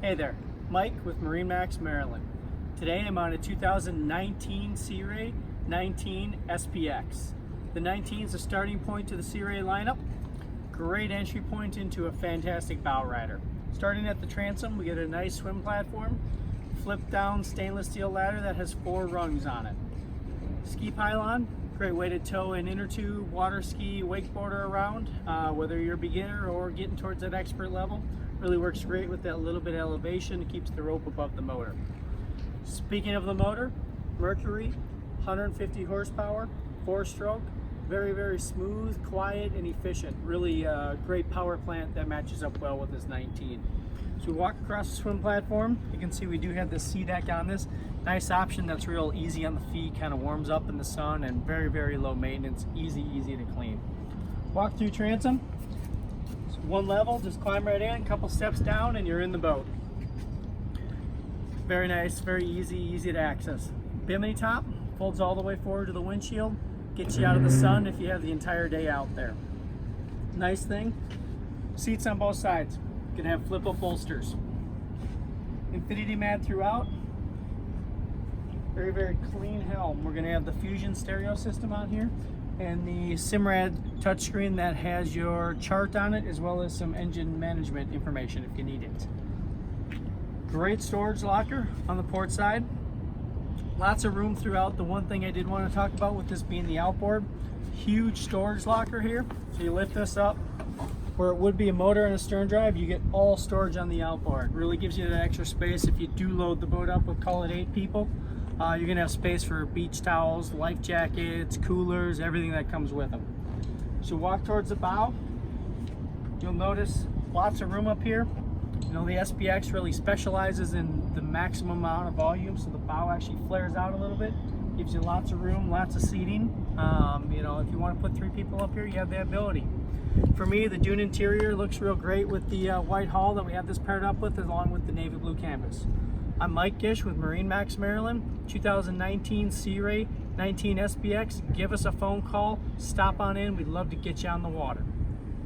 Hey there, Mike with MarineMax Maryland. Today I'm on a 2019 Sea Ray 19 SPX. The 19 is a starting point to the Sea Ray lineup. Great entry point into a fantastic bow rider. Starting at the transom, we get a nice swim platform, flip down stainless steel ladder that has 4 rungs on it. Ski pylon, great way to tow an inner tube, water ski, wakeboarder around, whether you're a beginner or getting towards that expert level. Really works great with that little bit of elevation. It keeps the rope above the motor. Speaking of the motor, Mercury, 150 horsepower, 4-stroke, very smooth, quiet, and efficient. Really great power plant that matches up well with this 19. So we walk across the swim platform. You can see we do have the sea deck on this. Nice option that's real easy on the feet, kind of warms up in the sun, and very low maintenance, easy to clean. Walk through transom. One level, just climb right in, a couple steps down, and you're in the boat. Very nice, very easy to access. Bimini top, folds all the way forward to the windshield, gets you out of the sun if you have the entire day out there. Nice thing, seats on both sides. You can have flip-up bolsters. Infinity mat throughout. Very clean helm. We're going to have the Fusion stereo system on here, and the Simrad touchscreen that has your chart on it, as well as some engine management information if you need it. Great storage locker on the port side. Lots of room throughout. The one thing I did want to talk about with this being the Outboard, huge storage locker here. So you lift this up, where it would be a motor and a stern drive, you get all storage on the Outboard. Really gives you that extra space if you do load the boat up with, call it 8 people. You're gonna have space for beach towels, life jackets, coolers, everything that comes with them. So walk towards the bow. You'll notice lots of room up here. You know, the SPX really specializes in the maximum amount of volume, so the bow actually flares out a little bit. Gives you lots of room, lots of seating. You know, if you want to put 3 people up here, you have the ability. For me, the dune interior looks real great with the white hull that we have this paired up with, along with the navy blue canvas. I'm Mike Gish with MarineMax Maryland, 2019 Sea Ray 19 SPX. Give us a phone call, stop on in, we'd love to get you on the water.